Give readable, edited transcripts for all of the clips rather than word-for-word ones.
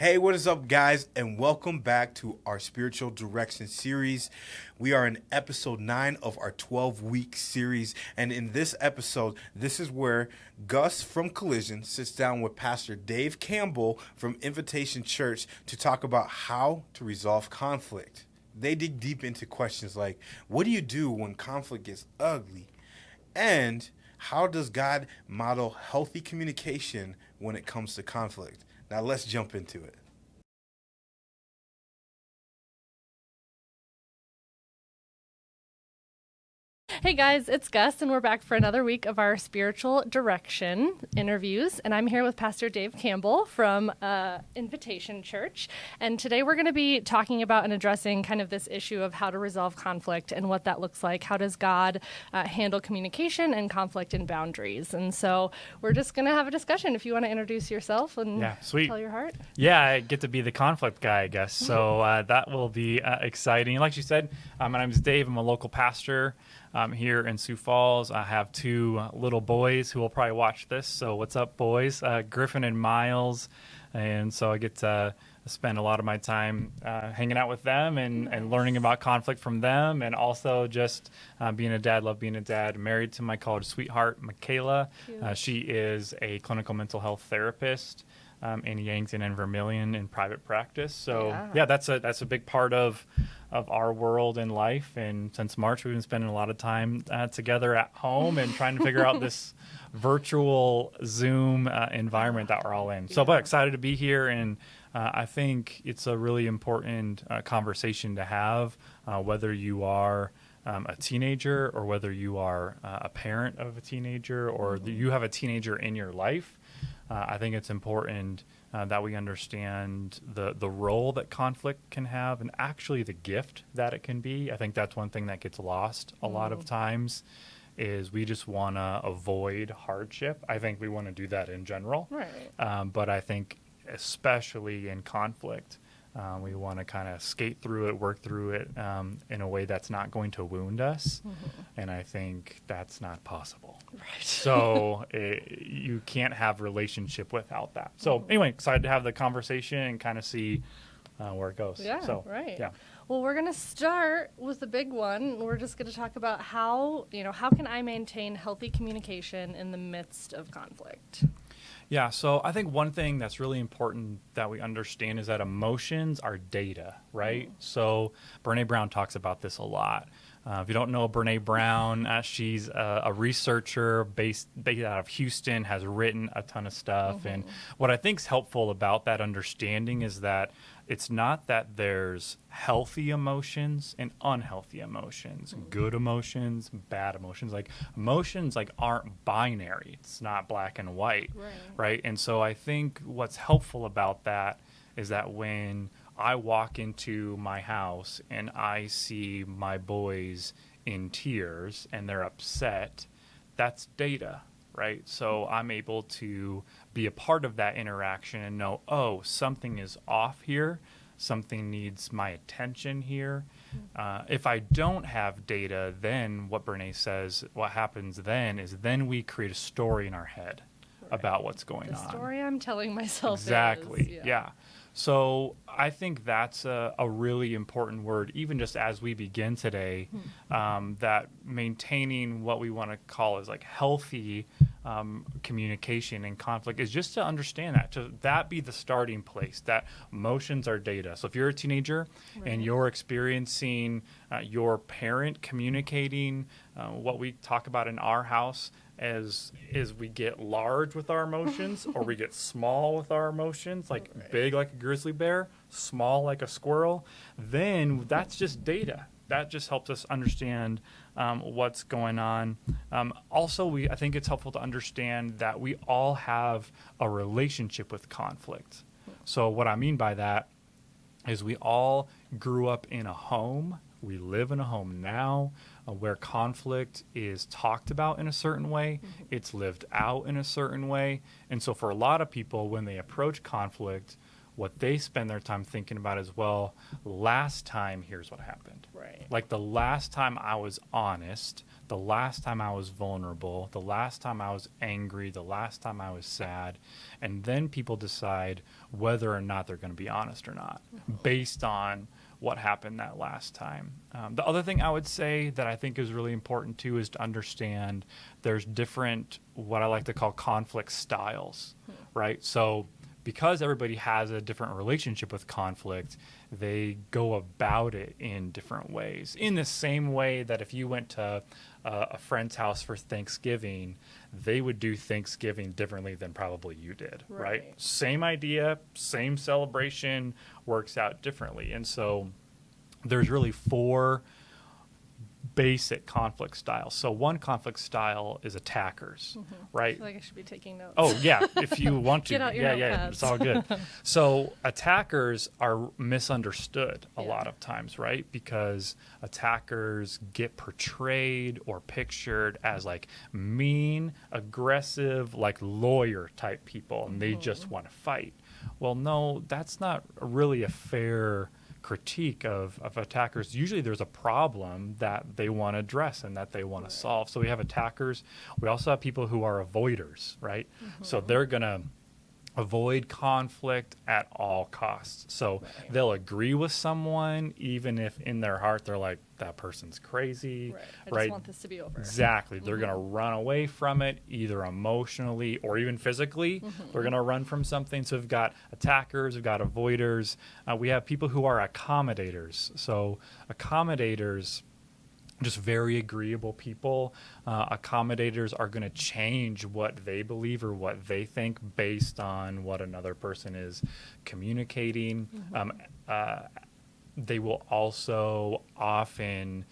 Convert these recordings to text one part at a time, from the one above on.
Hey, what is up, guys, and welcome back to our spiritual direction series. We are in episode 9 of our 12-week series, and in this episode, this is where Gus from Collision sits down with Pastor Dave Campbell from Invitation Church to talk about how to resolve conflict. They dig deep into questions like, what do you do when conflict gets ugly? And how does God model healthy communication when it comes to conflict? Now let's jump into it. Hey guys, it's Gus, and we're back for another week of our spiritual direction interviews. And I'm here with Pastor Dave Campbell from Invitation Church. And today we're going to be talking about and addressing kind of this issue of how to resolve conflict and what that looks like. How does God handle communication and conflict and boundaries? And so we're just going to have a discussion. If you want to introduce yourself and tell your heart. Yeah, I get to be the conflict guy, I guess. So that will be exciting. Like you said, my name is Dave. I'm a local pastor. Here in Sioux Falls. I have two little boys who will probably watch this. So what's up, boys? Griffin and Miles. And so I get to spend a lot of my time hanging out with them and learning about conflict from them, and also just being a dad, love being a dad. Married to my college sweetheart, Michaela. She is a clinical mental health therapist in Yankton and Vermilion in private practice. So yeah, that's a big part of our world and life. And since March, we've been spending a lot of time together at home and trying to figure out this virtual Zoom environment that we're all in. So, but excited to be here. And I think it's a really important conversation to have, whether you are a teenager or whether you are a parent of a teenager or you have a teenager in your life. I think it's important that we understand the role that conflict can have and actually the gift that it can be. I think that's one thing that gets lost a lot of times is we just want to avoid hardship. I think we want to do that in general. Right. But I think especially in conflict, we want to kind of skate through it, work through it in a way that's not going to wound us. And I think that's not possible. Right. So you can't have relationship without that. So anyway, excited to have the conversation and kind of see where it goes. Yeah, so, right. Yeah. Well, we're going to start with the big one. We're just going to talk about how can I maintain healthy communication in the midst of conflict? Yeah, so I think one thing that's really important that we understand is that emotions are data, right? So Brene Brown talks about this a lot. If you don't know Brene Brown, she's a researcher based out of Houston, has written a ton of stuff. And what I think is helpful about that understanding is that it's not that there's healthy emotions and unhealthy emotions, good emotions, bad emotions. Like emotions aren't binary. It's not black and white, right? And so I think what's helpful about that is that when I walk into my house and I see my boys in tears and they're upset, that's data, right? So I'm able to be a part of that interaction and know, oh, something is off here. Something needs my attention here. If I don't have data, then what Brene says, what happens then is then we create a story in our head about what's going on. The story I'm telling myself Exactly, is. yeah. So I think that's a really important word, even just as we begin today, that maintaining what we want to call is like healthy communication and conflict is just to understand that, to that be the starting place, that emotions are data. So if you're a teenager and you're experiencing your parent communicating what we talk about in our house as we get large with our emotions or we get small with our emotions, like big like a grizzly bear, small like a squirrel, then that's just data. That just helps us understand what's going on. Also, I think it's helpful to understand that we all have a relationship with conflict. So what I mean by that is we all grew up in a home. We live in a home now where conflict is talked about in a certain way. It's lived out in a certain way. And so for a lot of people, when they approach conflict, what they spend their time thinking about is, well, last time, here's what happened. Right. Like the last time I was honest, the last time I was vulnerable, the last time I was angry, the last time I was sad. And then people decide whether or not they're going to be honest or not based on what happened that last time. The other thing I would say that I think is really important too is to understand there's different, what I like to call conflict styles, right? So because everybody has a different relationship with conflict, they go about it in different ways. In the same way that if you went to a friend's house for Thanksgiving, they would do Thanksgiving differently than probably you did, right? Same idea, same celebration, works out differently. And so there's really 4 basic conflict styles. So one conflict style is attackers, right? I feel like I should be taking notes. Oh yeah, if you want to. Get out your notepads. It's all good. So attackers are misunderstood a lot of times, right? Because attackers get portrayed or pictured as like mean, aggressive, like lawyer type people, and they just want to fight. Well, no, that's not really a fair critique of attackers. Usually there's a problem that they want to address and that they want to solve. So we have attackers. We also have people who are avoiders, right? So they're going to avoid conflict at all costs. So they'll agree with someone even if in their heart they're like, that person's crazy. I just want this to be over. Exactly. They're going to run away from it, either emotionally or even physically. They're going to run from something. So we've got attackers, we've got avoiders. We have people who are accommodators. So accommodators, just very agreeable people. Accommodators are going to change what they believe or what they think based on what another person is communicating. They will also often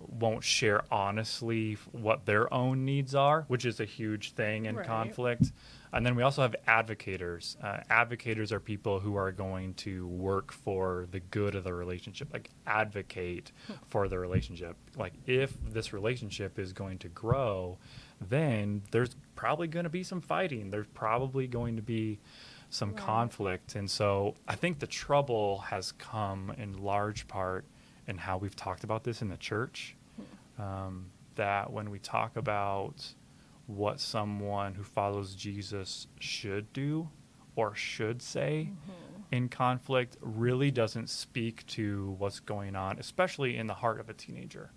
won't share honestly what their own needs are, which is a huge thing in conflict. And then we also have advocators. Advocators are people who are going to work for the good of the relationship, like advocate for the relationship. Like if this relationship is going to grow, then there's probably going to be some fighting. There's probably going to be some conflict. And so I think the trouble has come in large part in how we've talked about this in the church, that when we talk about what someone who follows Jesus should do or should say in conflict really doesn't speak to what's going on, especially in the heart of a teenager,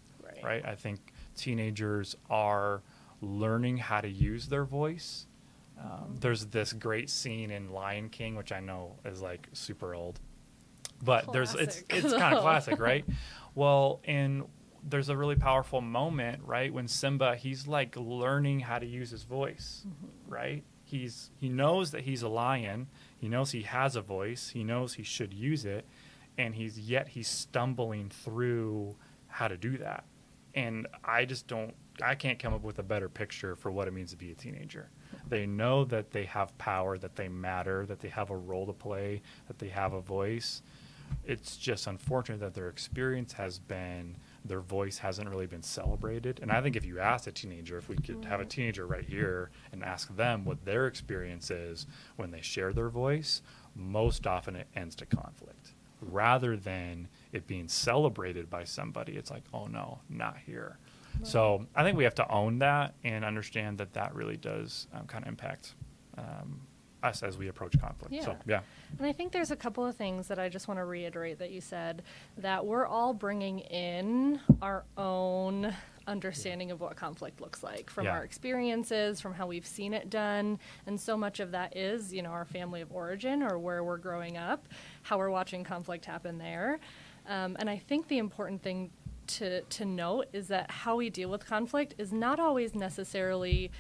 right? I think teenagers are learning how to use their voice. There's this great scene in Lion King, which I know is like super old, but it's kind of classic, right? Well, and there's a really powerful moment, right, when Simba, he's like learning how to use his voice, right? He knows that he's a lion. He knows he has a voice. He knows he should use it, and he's stumbling through how to do that. And I can't come up with a better picture for what it means to be a teenager. They know that they have power, that they matter, that they have a role to play, that they have a voice. It's just unfortunate that their experience has been, their voice hasn't really been celebrated. And I think if you ask a teenager, if we could have a teenager right here and ask them what their experience is when they share their voice, most often it ends to conflict. Rather than it being celebrated by somebody, it's like, oh no, not here. Right. So I think we have to own that and understand that that really does kind of impact us as we approach conflict. Yeah. So, yeah. And I think there's a couple of things that I just want to reiterate that you said, that we're all bringing in our own understanding of what conflict looks like from our experiences, from how we've seen it done. And so much of that is, our family of origin or where we're growing up, how we're watching conflict happen there. And I think the important thing to note is that how we deal with conflict is not always necessarily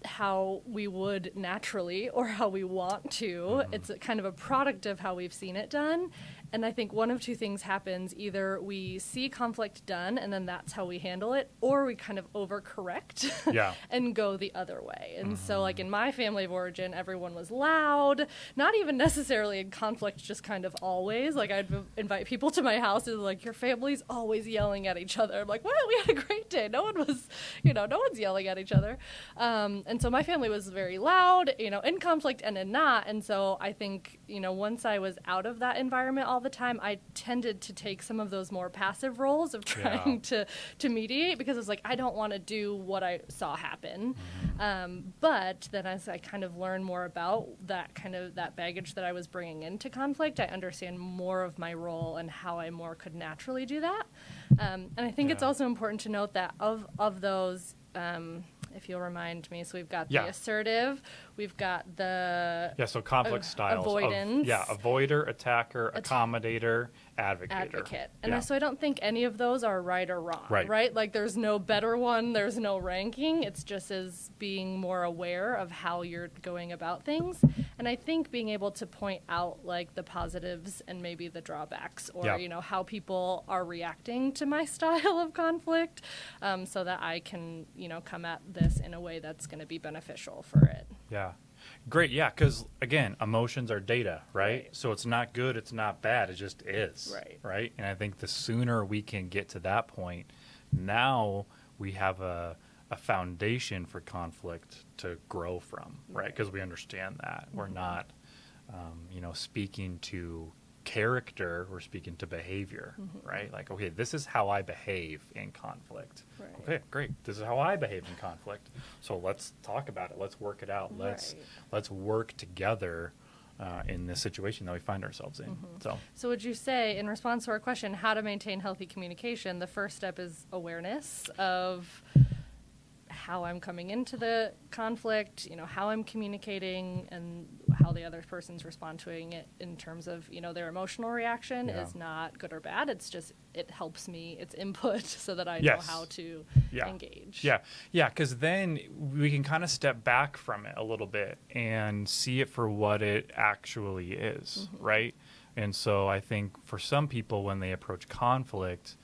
how we would naturally or how we want to. It's a kind of a product of how we've seen it done. And I think one of two things happens. Either we see conflict done and then that's how we handle it, or we kind of overcorrect and go the other way. And so like in my family of origin, everyone was loud, not even necessarily in conflict, just kind of always. Like I'd invite people to my house and like, your family's always yelling at each other. I'm like, well, we had a great day. No one was, no one's yelling at each other. And so my family was very loud, in conflict and in not. And so I think, once I was out of that environment all of the time, I tended to take some of those more passive roles of trying to mediate, because it's like, I don't want to do what I saw happen. But then as I kind of learn more about that baggage that I was bringing into conflict, I understand more of my role and how I more could naturally do that. And I think it's also important to note that of those, if you'll remind me, so we've got the assertive, we've got the so conflict styles, avoidance, avoider, attacker, accommodator, advocate. And so I don't think any of those are right or wrong, right? Like, there's no better one, there's no ranking. It's just as being more aware of how you're going about things. And I think being able to point out like the positives and maybe the drawbacks, or how people are reacting to my style of conflict, so that I can come at this in a way that's going to be beneficial for it. Yeah. Great. Yeah. Because again, emotions are data, right? So it's not good. It's not bad. It just is. Right. And I think the sooner we can get to that point, now we have a foundation for conflict to grow from, right? Because we understand that we're not, speaking to character, we're speaking to behavior, right? Like, okay, this is how I behave in conflict. Okay, great. This is how I behave in conflict. So let's talk about it. Let's work it out. Let's work together in this situation that we find ourselves in. So would you say, in response to our question, how to maintain healthy communication, the first step is awareness of how I'm coming into the conflict, how I'm communicating, and how the other person's responding to it in terms of, their emotional reaction is not good or bad. It's just, it helps me, it's input so that I know how to engage. Yeah, because then we can kind of step back from it a little bit and see it for what it actually is, right? And so I think for some people, when they approach conflict,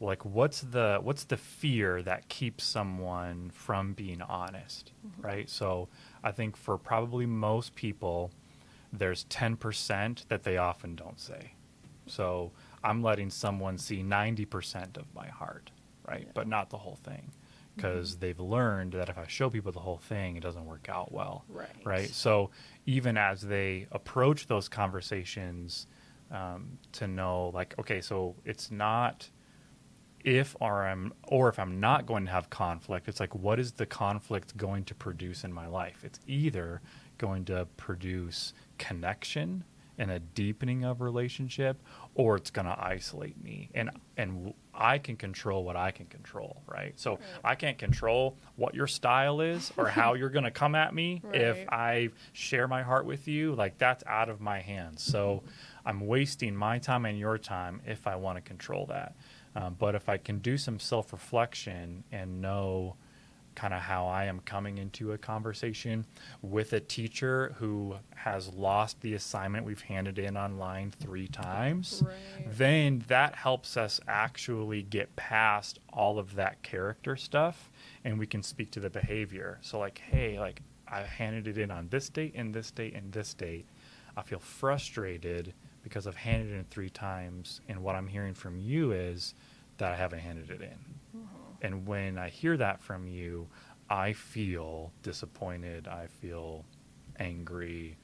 like, what's the fear that keeps someone from being honest, right? So I think for probably most people, there's 10% that they often don't say. So I'm letting someone see 90% of my heart, right? But not the whole thing, because they've learned that if I show people the whole thing, it doesn't work out well, right? So even as they approach those conversations, to know, like, okay, so it's not if I'm not going to have conflict, it's like, what is the conflict going to produce in my life? It's either going to produce connection and a deepening of relationship, or it's going to isolate me. And I can control what I can control, right? So I can't control what your style is or how you're going to come at me if I share my heart with you. Like, that's out of my hands. So I'm wasting my time and your time if I want to control that. But if I can do some self-reflection and know kind of how I am coming into a conversation with a teacher who has lost the assignment we've handed in online 3 times, then that helps us actually get past all of that character stuff, and we can speak to the behavior. So like, hey, like, I handed it in on this date and this date and this date. I feel frustrated because I've handed it in 3 times, and what I'm hearing from you is that I haven't handed it in. And when I hear that from you, I feel disappointed, I feel angry,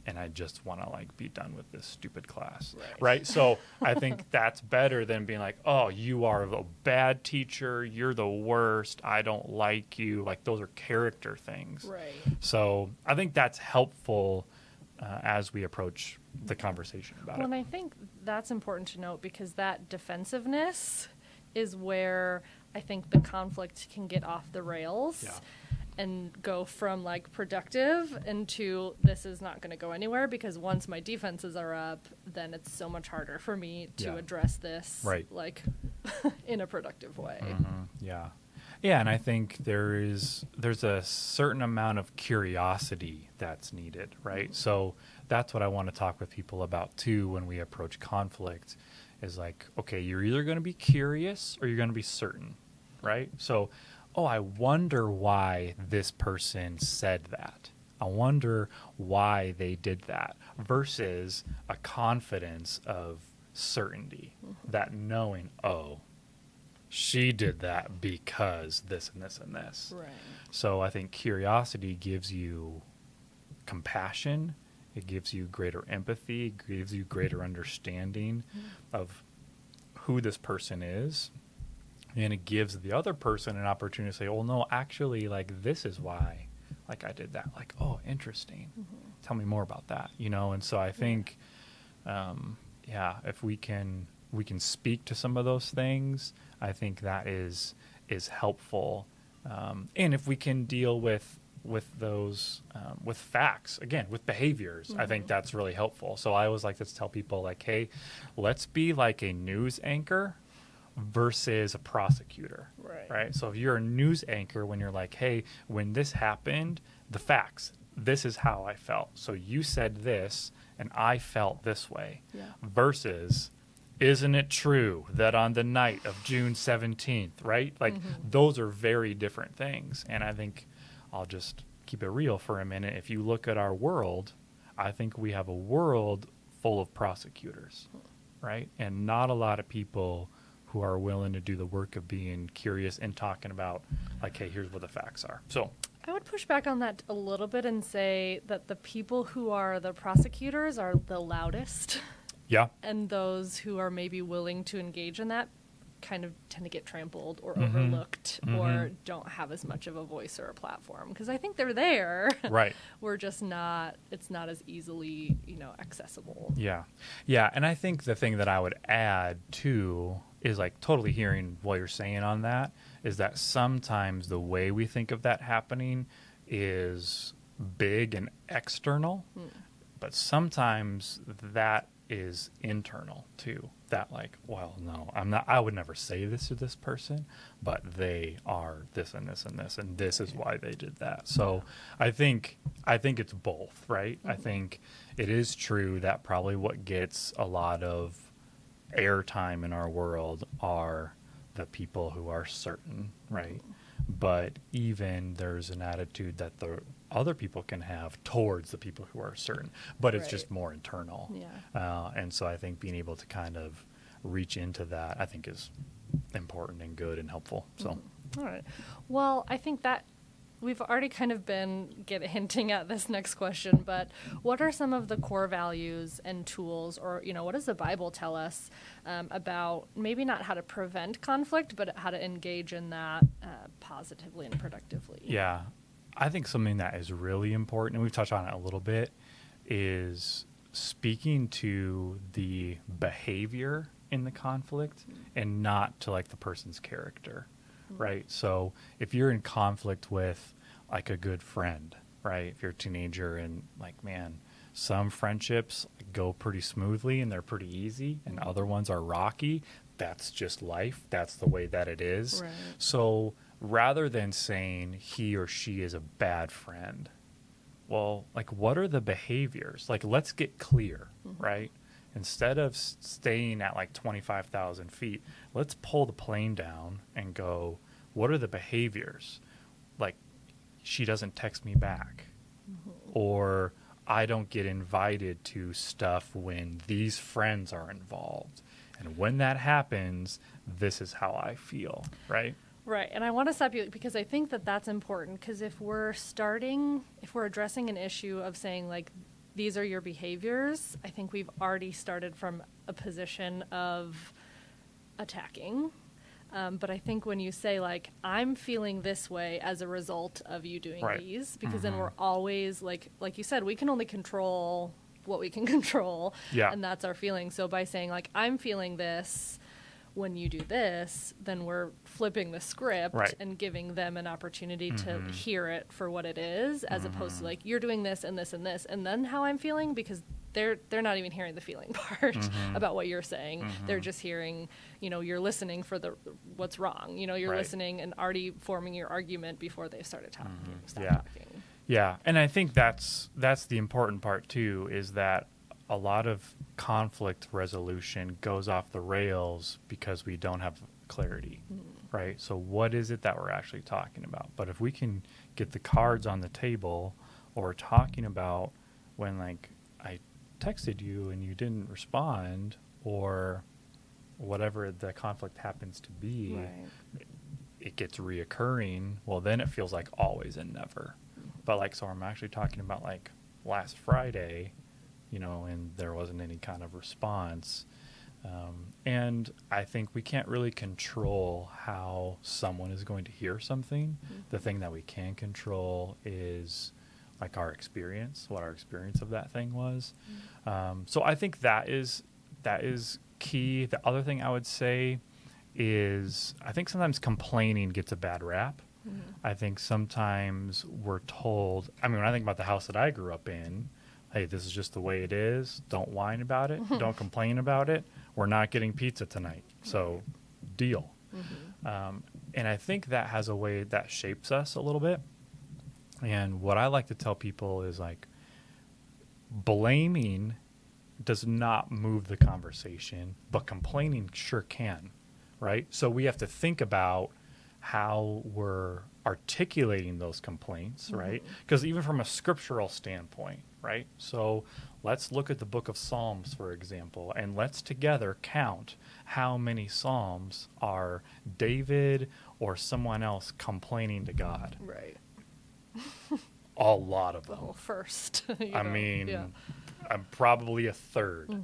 and I just want to, like, be done with this stupid class, right? So I think that's better than being like, oh, you are a bad teacher, you're the worst, I don't like you. Like, those are character things. So I think that's helpful as we approach the conversation about it. Well, and I think that's important to note, because that defensiveness is where I think the conflict can get off the rails and go from, like, productive into, this is not going to go anywhere, because once my defenses are up, then it's so much harder for me to address this like in a productive way. Yeah, and I think there's a certain amount of curiosity that's needed, right? So that's what I want to talk with people about too when we approach conflict, is like, okay, you're either going to be curious or you're going to be certain, right? So, oh, I wonder why this person said that. I wonder why they did that, versus a confidence of certainty, that knowing, oh, she did that because this and this and this. So I think curiosity gives you compassion. It gives you greater empathy. It gives you greater understanding of who this person is. And it gives the other person an opportunity to say, oh, no, actually, like, this is why, like, I did that. Like, oh, interesting. Tell me more about that, you know? And so I think, if we can speak to some of those things, I think that is helpful. And if we can deal with those, with facts, again, with behaviors, I think that's really helpful. So I always like to tell people, like, hey, let's be like a news anchor versus a prosecutor, right? So if you're a news anchor, when you're like, hey, when this happened, the facts, this is how I felt. So you said this, and I felt this way. Versus, isn't it true that on the night of June 17th, right? Like, those are very different things. And I think I'll just keep it real for a minute. If you look at our world, I think we have a world full of prosecutors, right? And not a lot of people who are willing to do the work of being curious and talking about, like, hey, here's what the facts are. So I would push back on that a little bit and say that the people who are the prosecutors are the loudest. Yeah. And those who are maybe willing to engage in that kind of tend to get trampled or overlooked or don't have as much of a voice or a platform. Because I think they're there. Right. We're just not, it's not as easily, accessible. Yeah. Yeah. And I think the thing that I would add too is, like, totally hearing what you're saying on that, is that sometimes the way we think of that happening is big and external, but sometimes that is internal too. That, like, well, no, I would never say this to this person, but they are this and this and this, and this is why they did that. So I think it's both, right? I think it is true that probably what gets a lot of airtime in our world are the people who are certain, right? But even there's an attitude that the other people can have towards the people who are certain, but it's just more internal. And so I think being able to kind of reach into that, I think, is important and good and helpful. So, All right. Well, I think that we've already kind of been hinting at this next question, but what are some of the core values and tools, or, what does the Bible tell us about maybe not how to prevent conflict, but how to engage in that positively and productively? Yeah. I think something that is really important, and we've touched on it a little bit, is speaking to the behavior in the conflict and not to, like, the person's character. Right. So if you're in conflict with, like, a good friend, right? If you're a teenager and, like, man, some friendships go pretty smoothly and they're pretty easy, and other ones are rocky. That's just life. That's the way that it is. Right. So rather than saying he or she is a bad friend, well, like, what are the behaviors? Like, let's get clear, right? Instead of staying at, like, 25,000 feet, let's pull the plane down and go, what are the behaviors? Like, she doesn't text me back, or I don't get invited to stuff when these friends are involved. And when that happens, this is how I feel, right? Right. And I want to stop you because I think that that's important, because if we're addressing an issue of saying, like, these are your behaviors, I think we've already started from a position of attacking. But I think when you say, like, I'm feeling this way as a result of you doing these, because then we're always, like you said, we can only control what we can control. Yeah. And that's our feeling. So by saying, like, I'm feeling this when you do this, then we're flipping the script and giving them an opportunity to hear it for what it is, as opposed to, like, you're doing this and this and this, and then how I'm feeling, because they're not even hearing the feeling part about what you're saying. They're just hearing, you're listening for what's wrong. You're listening and already forming your argument before they've started talking. Talking. Yeah, and I think that's the important part too, is that a lot of conflict resolution goes off the rails because we don't have clarity, right? So what is it that we're actually talking about? But if we can get the cards on the table, or talking about when, like, I texted you and you didn't respond, or whatever the conflict happens to be, it gets reoccurring, well, then it feels like always and never. But, like, so I'm actually talking about, like, last Friday, and there wasn't any kind of response. And I think we can't really control how someone is going to hear something. Mm-hmm. The thing that we can control is like our experience, what our experience of that thing was. Mm-hmm. So I think that is key. The other thing I would say is I think sometimes complaining gets a bad rap. Mm-hmm. I think sometimes we're told, I mean, when I think about the house that I grew up in, hey, this is just the way it is. Don't whine about it. Don't complain about it. We're not getting pizza tonight. So deal. Mm-hmm. And I think that has a way that shapes us a little bit. And what I like to tell people is like, blaming does not move the conversation, but complaining sure can, right? So we have to think about how we're articulating those complaints, right? Because even from a scriptural standpoint, right? So let's look at the book of Psalms, for example, and let's together count how many Psalms are David or someone else complaining to God. Right. A lot of The them. whole first. I mean, yeah. I'm probably a third,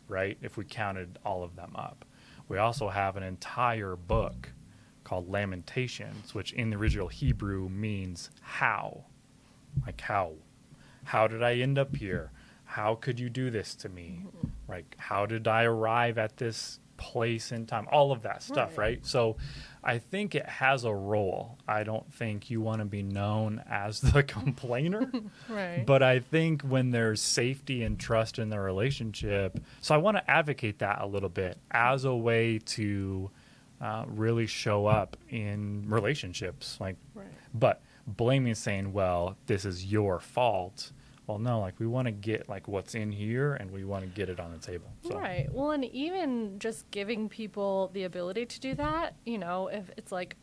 right? If we counted all of them up. We also have an entire book called Lamentations, which in the original Hebrew means how. Like how. How did I end up here? How could you do this to me? Like, how did I arrive at this place in time? All of that stuff, right? So I think it has a role. I don't think you want to be known as the complainer. Right. But I think when there's safety and trust in the relationship, so I want to advocate that a little bit as a way to really show up in relationships. Like, Right. but blaming, saying, well, this is your fault. Well, no, like we want to get like what's in here and we want to get it on the table. So. Right. Well, and even just giving people the ability to do that, if it's like,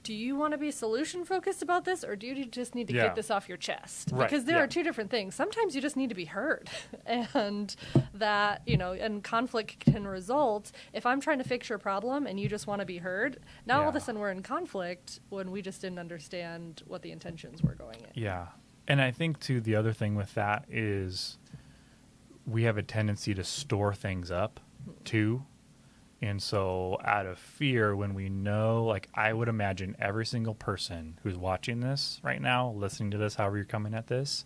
do you want to be solution focused about this, or do you just need to Yeah. get this off your chest? Right, Because there yeah. are two different things. Sometimes you just need to be heard, and that, and conflict can result. If I'm trying to fix your problem and you just want to be heard, now all of a Yeah. sudden we're in conflict when we just didn't understand what the intentions were going in. Yeah. And I think, too, the other thing with that is we have a tendency to store things up, too. And so out of fear, when we know, like I would imagine every single person who's watching this right now, listening to this, however you're coming at this,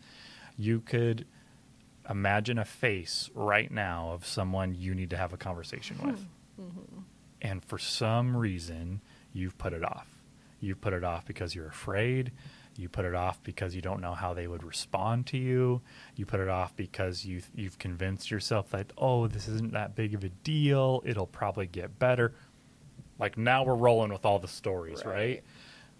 you could imagine a face right now of someone you need to have a conversation with. And for some reason, you've put it off. You've put it off because you're afraid. You put it off because you don't know how they would respond to you. You put it off because you've convinced yourself that, oh, this isn't that big of a deal. It'll probably get better. Like now we're rolling with all the stories, right?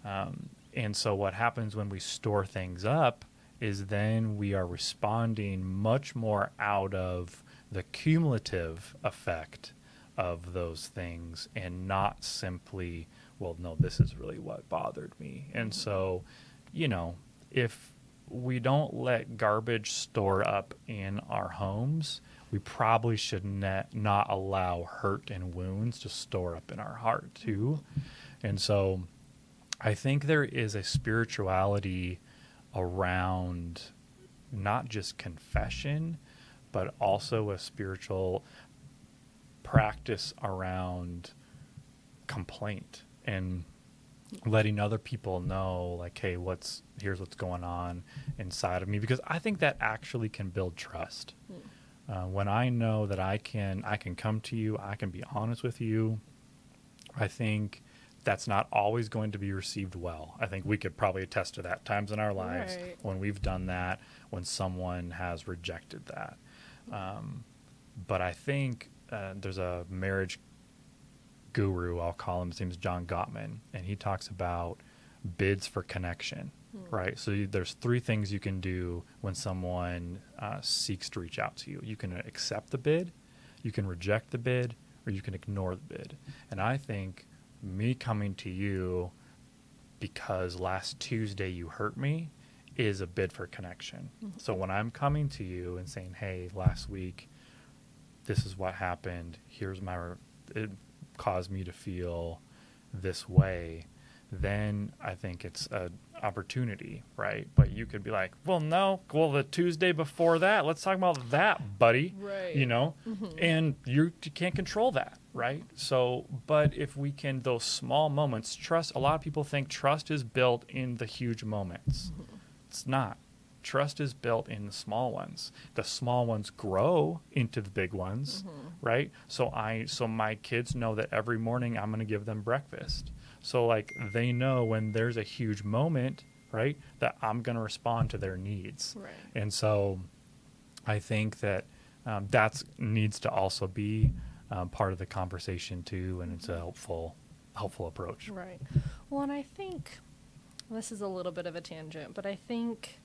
And so what happens when we store things up is then we are responding much more out of the cumulative effect of those things and not simply, well, no, this is really what bothered me. And so, if we don't let garbage store up in our homes, we probably should not allow hurt and wounds to store up in our heart too. And so I think there is a spirituality around not just confession, but also a spiritual practice around complaint and letting other people know, like, hey, here's what's going on inside of me, because I think that actually can build trust. When I know that I can come to you, I can be honest with you, I think that's not always going to be received well. I think we could probably attest to that times in our lives when we've done that, when someone has rejected that. But I think there's a marriage guru, I'll call him. His name is John Gottman, and he talks about bids for connection, right? So there's three things you can do when someone seeks to reach out to you. You can accept the bid, you can reject the bid, or you can ignore the bid. And I think me coming to you because last Tuesday you hurt me is a bid for connection. So when I'm coming to you and saying, hey, last week, this is what happened, it caused me to feel this way, then I think it's a opportunity, right? But you could be like, well, no, well, the Tuesday before that, let's talk about that, buddy. Right. And you can't control that, right? So, but if we can, those small moments, trust, a lot of people think trust is built in the huge moments. It's not. Trust is built in the small ones. The small ones grow into the big ones, right? So my kids know that every morning I'm going to give them breakfast. So like they know when there's a huge moment, right, that I'm going to respond to their needs. Right. And so I think that that needs to also be part of the conversation too, and it's a helpful approach. Right. Well, and I think this is a little bit of a tangent, but I think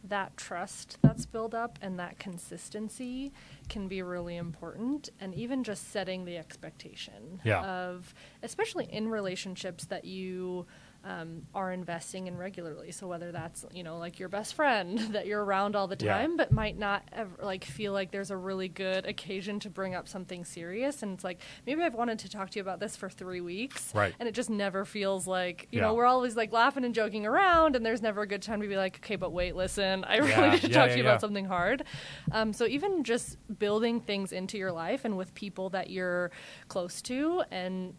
that trust that's built up and that consistency can be really important, and even just setting the expectation of, especially in relationships that you are investing in regularly. So whether that's, like your best friend that you're around all the time, but might not ever feel like there's a really good occasion to bring up something serious. And it's like, maybe I've wanted to talk to you about this for 3 weeks, and it just never feels like, you know, we're always like laughing and joking around, and there's never a good time to be like, okay, but wait, listen, I really need to talk to you about something hard. So even just building things into your life and with people that you're close to, and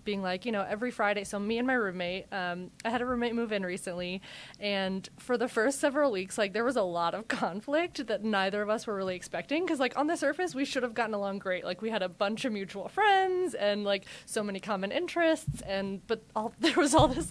being like, every Friday. So me and my roommate, I had a roommate move in recently, and for the first several weeks, there was a lot of conflict that neither of us were really expecting, because on the surface we should have gotten along great. We had a bunch of mutual friends and so many common interests, but there was all this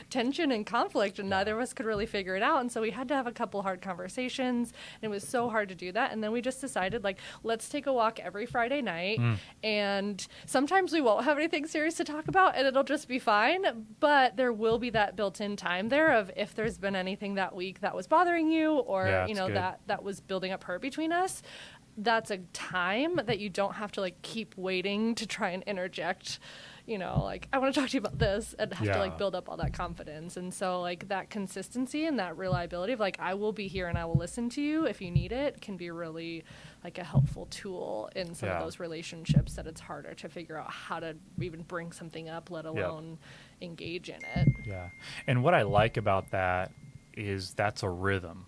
tension and conflict, and neither of us could really figure it out. And so we had to have a couple hard conversations, and it was so hard to do that. And then we just decided let's take a walk every Friday night, and sometimes we won't have anything serious to talk about and it'll just be fine, but there will be that built-in time there of if there's been anything that week that was bothering you, or that was building up hurt between us. That's a time that you don't have to keep waiting to try and interject, I want to talk to you about this, and have to build up all that confidence. And so that consistency and that reliability of I will be here and I will listen to you if you need it, can be really a helpful tool in some of those relationships that it's harder to figure out how to even bring something up, let alone engage in it. Yeah. And what I like about that is that's a rhythm.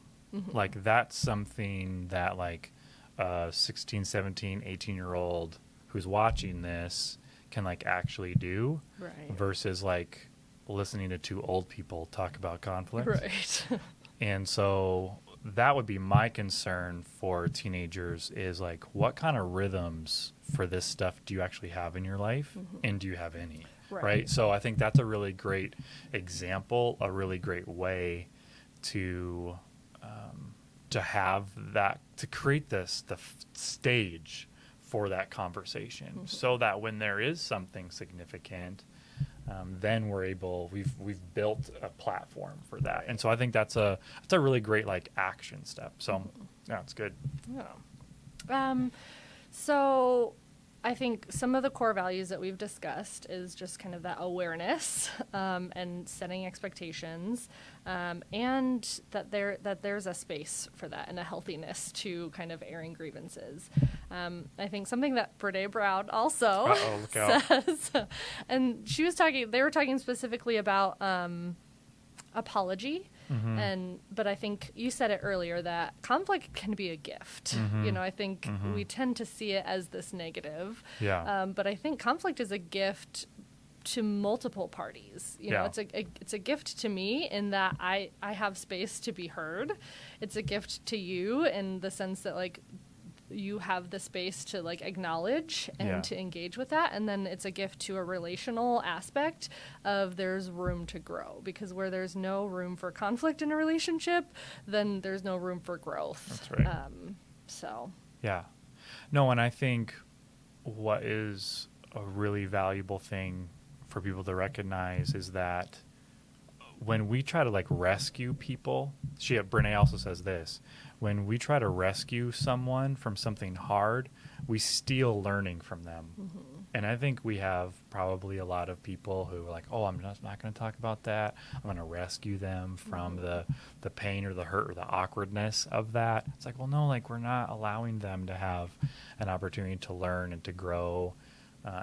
That's something that a 16, 17, 18-year-old who's watching this can actually do, versus listening to two old people talk about conflict. Right. And so that would be my concern for teenagers is what kind of rhythms for this stuff do you actually have in your life, and do you have any? Right. So I think that's a really great example, a really great way to have that, to create the stage for that conversation, so that when there is something significant, then we've built a platform for that. And so I think that's a really great action step. So it's good. Yeah. So I think some of the core values that we've discussed is just kind of that awareness, and setting expectations, and that there's a space for that and a healthiness to kind of airing grievances. I think something that Brene Brown also says, and they were talking specifically about apology. But I think you said it earlier that conflict can be a gift. I think we tend to see it as this negative. But I think conflict is a gift to multiple parties. It's a gift to me in that I have space to be heard. It's a gift to you in the sense that you have the space to acknowledge and to engage with that. And then it's a gift to a relational aspect of there's room to grow, because where there's no room for conflict in a relationship, then there's no room for growth. That's right. No, and I think what is a really valuable thing for people to recognize is that when we try to rescue people, Brene also says this, when we try to rescue someone from something hard, we steal learning from them. And I think we have probably a lot of people who are like, oh, I'm just not going to talk about that. I'm going to rescue them from the pain or the hurt or the awkwardness of that. It's well, no, we're not allowing them to have an opportunity to learn and to grow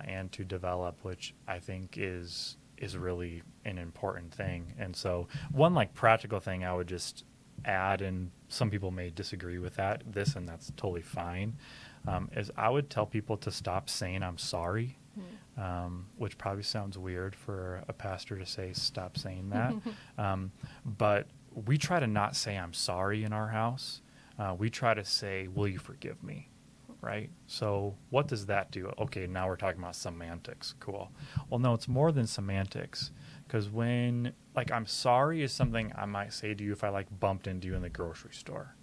and to develop, which I think is is really an important thing. And so one like practical thing I would just add, and some people may disagree with this, and that's totally fine, is I would tell people to stop saying I'm sorry, which probably sounds weird for a pastor to say stop saying that. But we try to not say I'm sorry in our house. We try to say, will you forgive me? Right? So what does that do? Okay, now we're talking about semantics. Cool. Well, no, it's more than semantics, because when, like, I'm sorry is something I might say to you if I, like, bumped into you in the grocery store,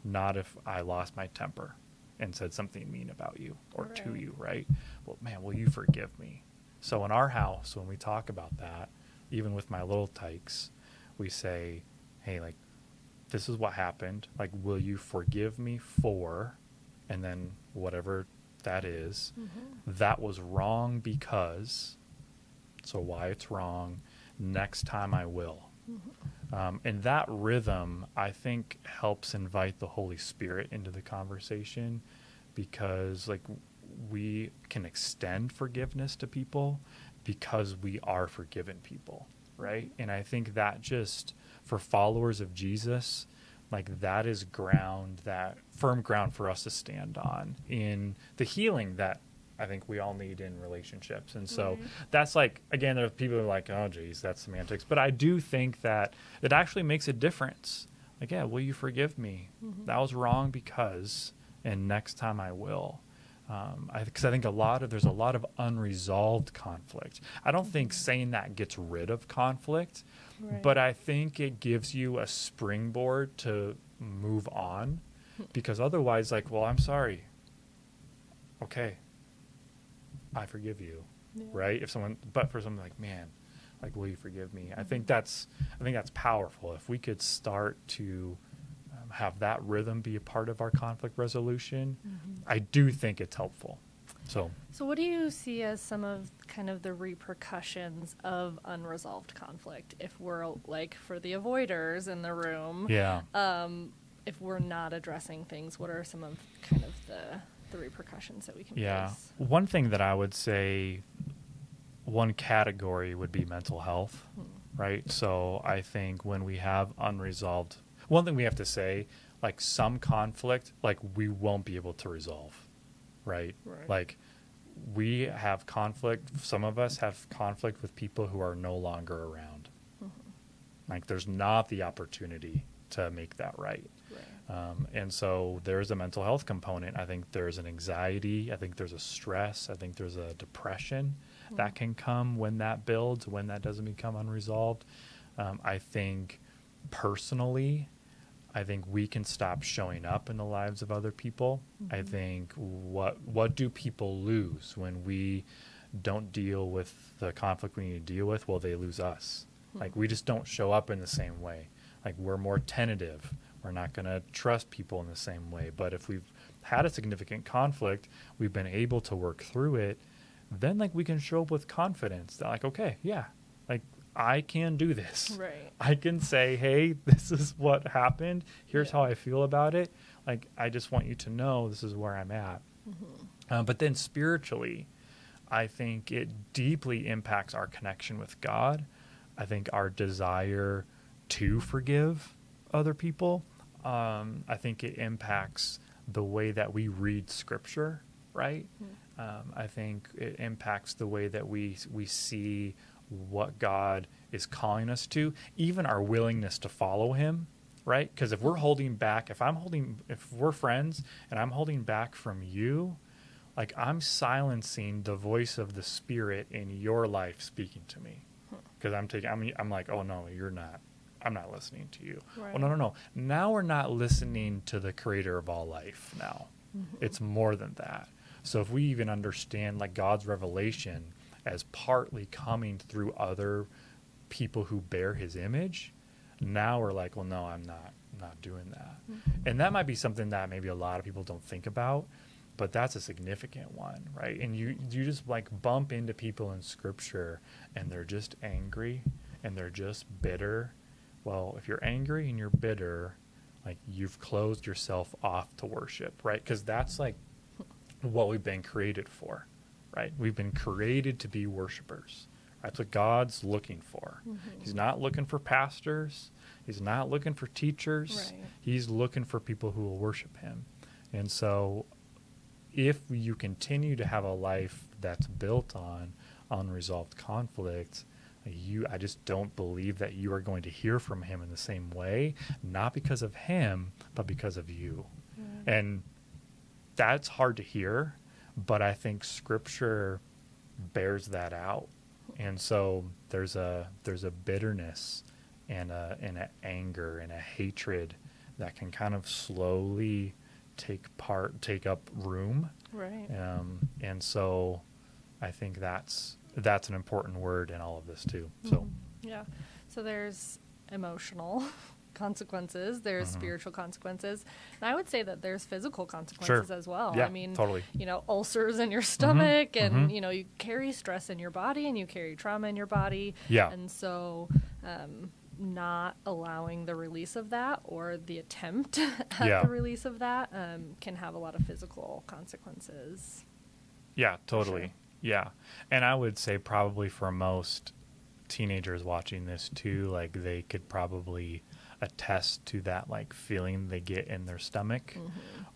not if I lost my temper and said something mean about you or to you, right? Well, man, will you forgive me? So in our house, when we talk about that, even with my little tykes, we say, hey, like, this is what happened. Like, will you forgive me for, and then whatever that is, that was wrong because, so why it's wrong, next time I will. And that rhythm, I think, helps invite the Holy Spirit into the conversation, because, like, we can extend forgiveness to people because we are forgiven people, right? And I think that just, for followers of Jesus, like, that is firm ground for us to stand on in the healing that I think we all need in relationships. And so that's, like, again, there are people who are like, oh, geez, that's semantics. But I do think that it actually makes a difference. Like, yeah, will you forgive me? That was wrong because, and next time I will. Because I think there's a lot of unresolved conflict. I don't think saying that gets rid of conflict, but I think it gives you a springboard to move on, because otherwise, like, well, I'm sorry. Okay, I forgive you, right? But for someone like, man, like, will you forgive me? I think that's powerful. If we could start to have that rhythm be a part of our conflict resolution, I do think it's helpful. So what do you see as some of kind of the repercussions of unresolved conflict? If we're, like, for the avoiders in the room, if we're not addressing things, what are some of kind of the repercussions that we can face? One thing that I would say, one category would be mental health, right? So I think when we have unresolved, one thing we have to say, like, some conflict, like, we won't be able to resolve, right? Like, we have conflict. Some of us have conflict with people who are no longer around. Like, there's not the opportunity to make that right. And so there's a mental health component. I think there's an anxiety. I think there's a stress. I think there's a depression that can come when that builds, when that doesn't become unresolved. I think personally, I think we can stop showing up in the lives of other people. I think what do people lose when we don't deal with the conflict we need to deal with? Well, they lose us. Like, we just don't show up in the same way. Like, we're more tentative. We're not going to trust people in the same way. But if we've had a significant conflict, we've been able to work through it, then, like, we can show up with confidence that, like, okay, yeah, like, I can do this. I can say, hey, this is what happened. Here's how I feel about it. Like, I just want you to know this is where I'm at. But then spiritually, I think it deeply impacts our connection with God. I think our desire to forgive other people. I think it impacts the way that we read Scripture, right? I think it impacts the way that we see what God is calling us to, even our willingness to follow him, right? Because if we're holding back, if we're friends and I'm holding back from you, like, I'm silencing the voice of the Spirit in your life speaking to me. Because I'm like, oh no, you're not. I'm not listening to you. Well, no. Now we're not listening to the creator of all life now. It's more than that. So if we even understand, like, God's revelation as partly coming through other people who bear his image, now we're like, well, no, I'm not doing that. And that might be something that maybe a lot of people don't think about, but that's a significant one, right? And you just, like, bump into people in Scripture and they're just angry and they're just bitter. Well, if you're angry and you're bitter, like, you've closed yourself off to worship, right? Because that's, like, what we've been created for, right? We've been created to be worshipers, That's what God's looking for. He's not looking for pastors. He's not looking for teachers. Right. He's looking for people who will worship him. And so if you continue to have a life that's built on unresolved conflict, I just don't believe that you are going to hear from him in the same way, not because of him, but because of you. And that's hard to hear, but I think Scripture bears that out. And so there's a bitterness and an anger and a hatred that can kind of slowly take up room. Right. And so I think that's an important word in all of this too. So Yeah. So there's emotional consequences, there's spiritual consequences, and I would say that there's physical consequences as well. Yeah, I mean, totally. Ulcers in your stomach, and you carry stress in your body, and you carry trauma in your body. Yeah. And so not allowing the release of that, or the attempt at the release of that, can have a lot of physical consequences. Yeah, totally. Sure. Yeah. And I would say probably for most teenagers watching this too, like they could probably attest to that like feeling they get in their stomach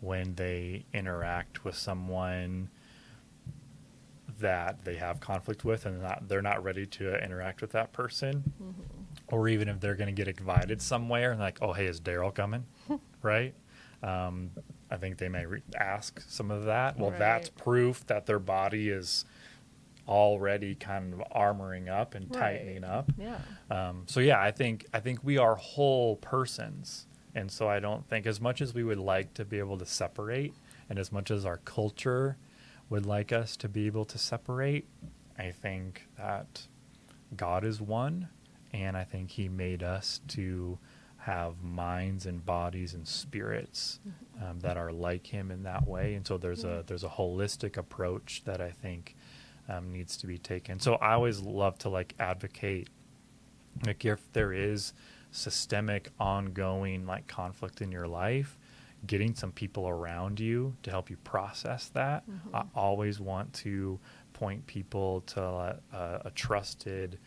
when they interact with someone that they have conflict with, and they're not ready to interact with that person. Or even if they're going to get invited somewhere and like, oh, hey, is Daryl coming? Right? I think they may ask some of that. Well, that's proof that their body is already kind of armoring up and tightening up. Yeah. So yeah, I think we are whole persons. And so I don't think, as much as we would like to be able to separate, and as much as our culture would like us to be able to separate, I think that God is one, and I think he made us to have minds and bodies and spirits that are like him in that way. And so there's a holistic approach that I think needs to be taken. So I always love to like advocate, like if there is systemic ongoing like conflict in your life, getting some people around you to help you process that. I always want to point people to a trusted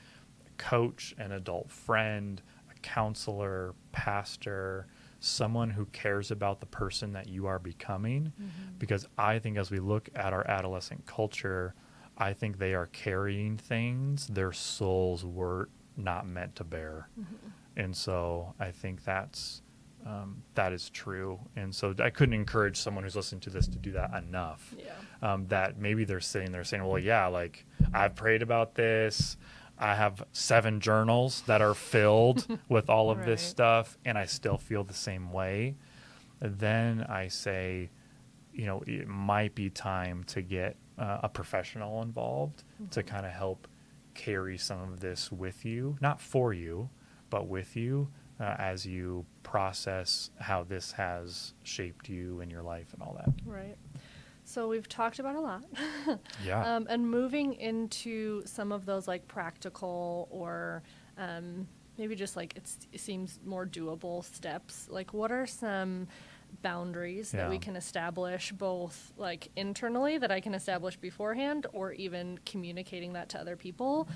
coach, an adult friend, a counselor, pastor, someone who cares about the person that you are becoming. Because I think as we look at our adolescent culture, I think they are carrying things their souls were not meant to bear. And so I think that is true. And so I couldn't encourage someone who's listening to this to do that enough. That maybe they're sitting there saying, well, yeah, like I've prayed about this. I have 7 journals that are filled with all of this stuff, and I still feel the same way. Then I say, it might be time to get a professional involved to kind of help carry some of this with you, not for you, but with you as you process how this has shaped you in your life and all that. Right. So we've talked about a lot. Yeah. And moving into some of those like practical or maybe just like it seems more doable steps. Like what are some boundaries that we can establish both like internally that I can establish beforehand, or even communicating that to other people?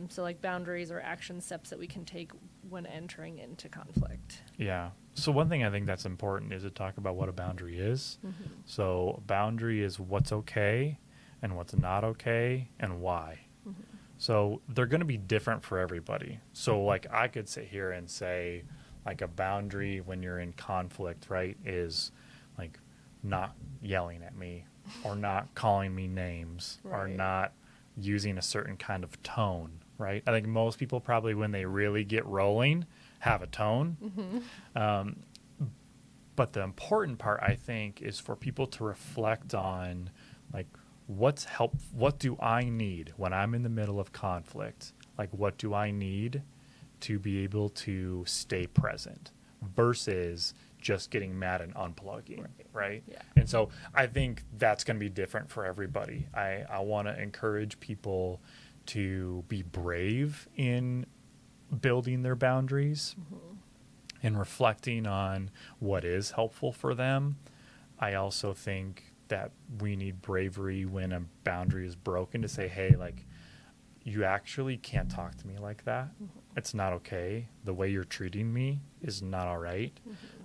So like boundaries or action steps that we can take when entering into conflict. Yeah. So one thing I think that's important is to talk about what a boundary is. So a boundary is what's okay and what's not okay and why. So they're going to be different for everybody. So like I could sit here and say like a boundary when you're in conflict, right, is like not yelling at me or not calling me names or not using a certain kind of tone, right? I think most people probably when they really get rolling have a tone. But the important part, I think, is for people to reflect on like what do I need when I'm in the middle of conflict? Like what do I need to be able to stay present versus just getting mad and unplugging, right? Yeah. And so I think that's going to be different for everybody. I want to encourage people to be brave in building their boundaries and reflecting on what is helpful for them. I also think that we need bravery when a boundary is broken to say, hey, like, you actually can't talk to me like that. It's not okay. The way you're treating me is not all right.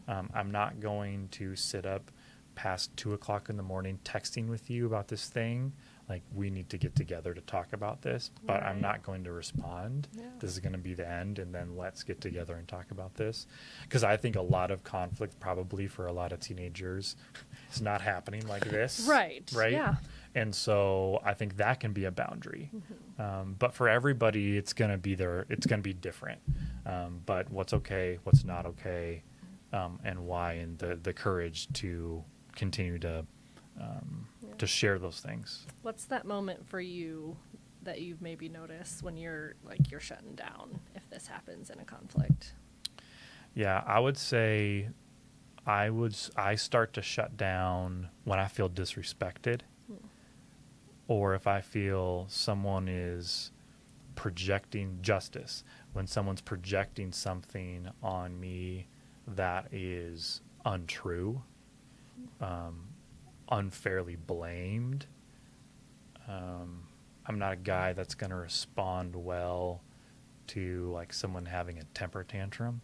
I'm not going to sit up past 2:00 in the morning texting with you about this thing. Like, we need to get together to talk about this, but I'm not going to respond. This is going to be the end, and then let's get together and talk about this. Because I think a lot of conflict, probably for a lot of teenagers, is not happening like this. Right. Yeah. And so I think that can be a boundary. But for everybody, it's going to be different. But what's okay, what's not okay, and why, and the courage to continue to share those things. What's that moment for you that you've maybe noticed when you're shutting down if this happens in a conflict? Yeah, I would say I start to shut down when I feel disrespected, or if I feel someone is projecting justice, when someone's projecting something on me that is untrue, unfairly blamed. I'm not a guy that's going to respond well to like someone having a temper tantrum.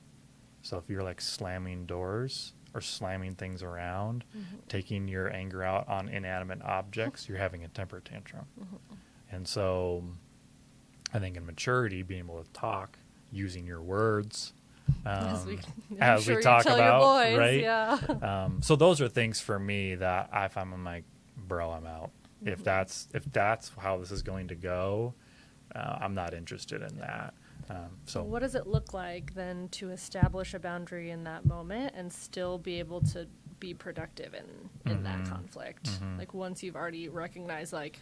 So if you're like slamming doors or slamming things around, taking your anger out on inanimate objects, you're having a temper tantrum. And so I think in maturity, being able to talk using your words, as we talk about, boys, right? Yeah. So those are things for me that if I'm like, bro, I'm out. If that's how this is going to go, I'm not interested in that. So what does it look like then to establish a boundary in that moment and still be able to be productive in that conflict? Like once you've already recognized, like,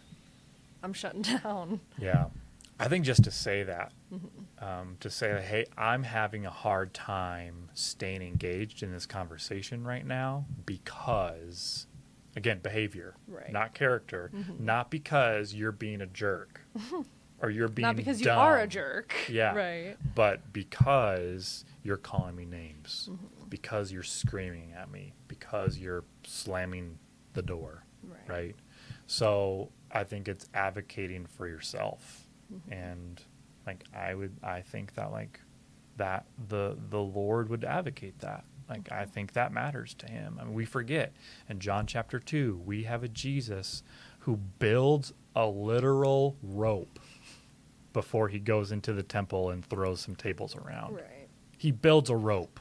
I'm shutting down. Yeah. I think just to say that, to say that, hey, I'm having a hard time staying engaged in this conversation right now because, again, behavior, not character, not because you're being a jerk or you're being not because dumb. You are a jerk. Yeah. Right. But because you're calling me names, because you're screaming at me, because you're slamming the door, right? So I think it's advocating for yourself. And like I think that like that the Lord would advocate that. Like I think that matters to him. I mean, we forget in John chapter 2, we have a Jesus who builds a literal rope before he goes into the temple and throws some tables around. Right. He builds a rope.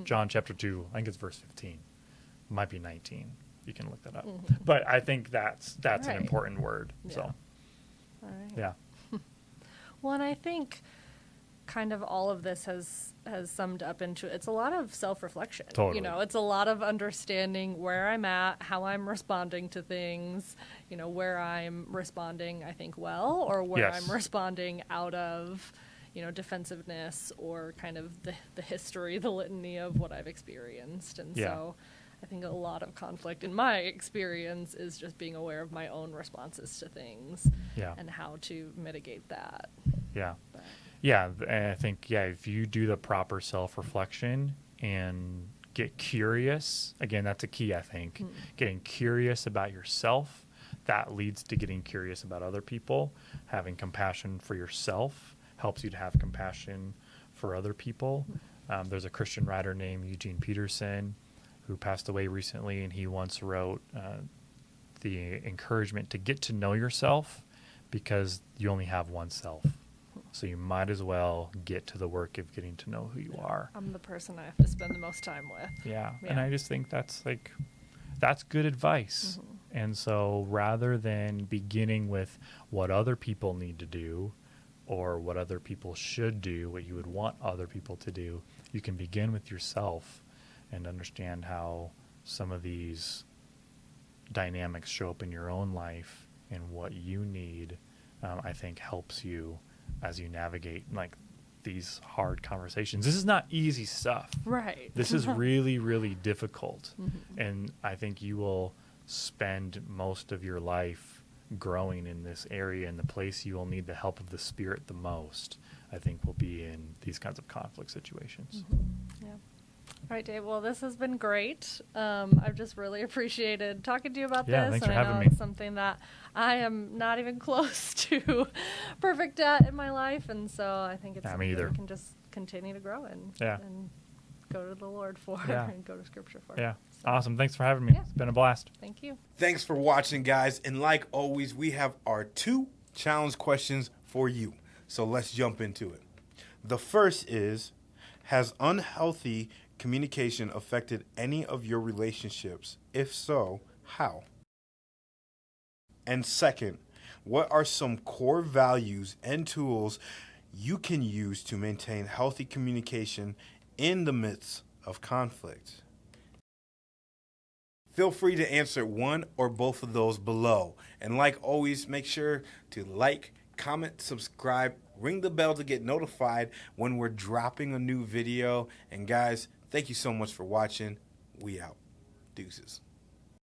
John chapter 2, I think it's verse 15. Might be 19. You can look that up. But I think that's an important word. Yeah. So All right. yeah. Well, and I think kind of all of this has summed up into, it's a lot of self-reflection. Totally. You know, it's a lot of understanding where I'm at, how I'm responding to things, you know, where I'm responding, I think, well, or where I'm responding out of, you know, defensiveness or kind of the history, the litany of what I've experienced. And so I think a lot of conflict in my experience is just being aware of my own responses to things and how to mitigate that. Yeah. But. Yeah. And I think, if you do the proper self-reflection and get curious, again, that's a key, I think, getting curious about yourself, that leads to getting curious about other people. Having compassion for yourself helps you to have compassion for other people. There's a Christian writer named Eugene Peterson who passed away recently, and he once wrote the encouragement to get to know yourself because you only have one self. So you might as well get to the work of getting to know who you are. I'm the person I have to spend the most time with. Yeah. And I just think that's good advice. And so rather than beginning with what other people need to do or what other people should do, what you would want other people to do, you can begin with yourself and understand how some of these dynamics show up in your own life and what you need, I think helps you as you navigate like these hard conversations. This is not easy stuff. Right. This is really, really difficult. And I think you will spend most of your life growing in this area, and the place you will need the help of the Spirit the most, I think, will be in these kinds of conflict situations. Yeah. All right, Dave. Well, this has been great. I've just really appreciated talking to you about Yeah, this. thanks and for I having know me. it's something that I am not even close to perfect at in my life. And so I think it's Yeah, something me that either. we can just continue to grow in Yeah. and go to the Lord for Yeah. and go to Scripture for. Yeah. So, Awesome. Thanks for having me. Yeah. It's been a blast. Thank you. Thanks for watching, guys. And like always, we have our 2 challenge questions for you. So let's jump into it. The first is, has unhealthy communication affected any of your relationships? If so, how? And second, what are some core values and tools you can use to maintain healthy communication in the midst of conflict? Feel free to answer one or both of those below. And like always, make sure to like, comment, subscribe, ring the bell to get notified when we're dropping a new video. And guys, thank you so much for watching. We out. Deuces.